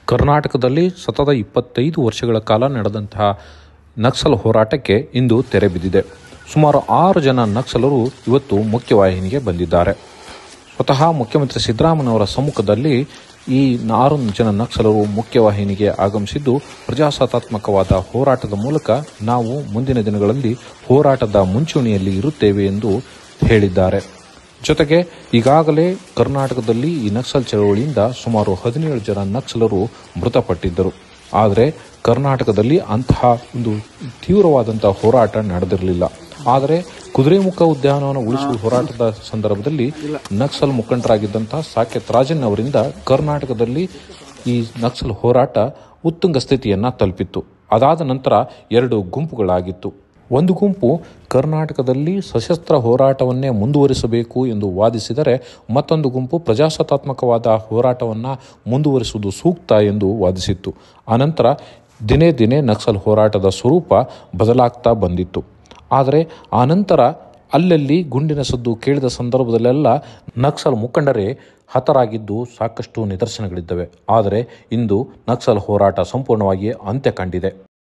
ಕರ್ನಾಟಕದಲ್ಲಿ ಸತತ 25 ವರ್ಷಗಳ ಕಾಲ ನಡೆದಂತಹ ನಕ್ಸಲ್ ಹೋರಾಟಕ್ಕೆ ಇಂದು ತೆರೆ ಬಿದ್ದಿದೆ. ಸುಮಾರು 6 ಜನ ನಕ್ಸಲರು ಇವತ್ತು ಮುಖ್ಯವಾಹಿನಿಗೆ ಬಂದಿದ್ದಾರೆ. ಸ್ವತಃ ಮುಖ್ಯಮಂತ್ರಿ ಸಿದ್ದರಾಮಯ್ಯನವರ ಸಮ್ಮುಖದಲ್ಲಿ ಈ 6 ಜನ ನಕ್ಸಲರು ಮುಖ್ಯವಾಹಿನಿಗೆ ಆಗಮಿಸಿದ್ದು, ಪ್ರಜಾಸತ್ತಾತ್ಮಕವಾದ ಹೋರಾಟದ ಮೂಲಕ ನಾವು ಮುಂದಿನ ದಿನಗಳಲ್ಲಿ ಹೋರಾಟದ ಮುಂಚೂಣಿಯಲ್ಲಿ ಇರುತ್ತೇವೆ ಎಂದು ಹೇಳಿದ್ದಾರೆ. ಜೊತೆಗೆ ಈಗಾಗಲೇ ಕರ್ನಾಟಕದಲ್ಲಿ ಈ ನಕ್ಸಲ್ ಚಳವಳಿಯಿಂದ ಸುಮಾರು 17 ಜನ ನಕ್ಸಲರು ಮೃತಪಟ್ಟಿದ್ದರು. ಆದರೆ ಕರ್ನಾಟಕದಲ್ಲಿ ಅಂತಹ ಒಂದು ತೀವ್ರವಾದಂತಹ ಹೋರಾಟ ನಡೆದಿರಲಿಲ್ಲ. ಆದರೆ ಕುದುರೆಮುಖ ಉದ್ಯಾನವನ ಉಳಿಸುವ ಹೋರಾಟದ ಸಂದರ್ಭದಲ್ಲಿ ನಕ್ಸಲ್ ಮುಖಂಡರಾಗಿದ್ದಂತಹ ಸಾಕೇತ್ ರಾಜನ್ ಅವರಿಂದ ಕರ್ನಾಟಕದಲ್ಲಿ ಈ ನಕ್ಸಲ್ ಹೋರಾಟ ಉತ್ತುಂಗ ಸ್ಥಿತಿಯನ್ನು ತಲುಪಿತ್ತು. ಅದಾದ ನಂತರ 2 ಗುಂಪುಗಳಾಗಿತ್ತು. ಒಂದು ಗುಂಪು ಕರ್ನಾಟಕದಲ್ಲಿ ಸಶಸ್ತ್ರ ಹೋರಾಟವನ್ನೇ ಮುಂದುವರಿಸಬೇಕು ಎಂದು ವಾದಿಸಿದರೆ, ಮತ್ತೊಂದು ಗುಂಪು ಪ್ರಜಾಸತ್ತಾತ್ಮಕವಾದ ಹೋರಾಟವನ್ನು ಮುಂದುವರಿಸುವುದು ಸೂಕ್ತ ಎಂದು ವಾದಿಸಿತ್ತು. ಅನಂತರ ದಿನೇ ದಿನೇ ನಕ್ಸಲ್ ಹೋರಾಟದ ಸ್ವರೂಪ ಬದಲಾಗ್ತಾ ಬಂದಿತ್ತು. ಆದರೆ ಆನಂತರ ಅಲ್ಲಲ್ಲಿ ಗುಂಡಿನ ಸದ್ದು ಕೇಳಿದ ಸಂದರ್ಭದಲ್ಲೆಲ್ಲ ನಕ್ಸಲ್ ಮುಖಂಡರೇ ಹತರಾಗಿದ್ದು ಸಾಕಷ್ಟು ನಿದರ್ಶನಗಳಿದ್ದವೆ. ಆದರೆ ಇಂದು ನಕ್ಸಲ್ ಹೋರಾಟ ಸಂಪೂರ್ಣವಾಗಿ ಅಂತ್ಯ ಕಂಡಿದೆ.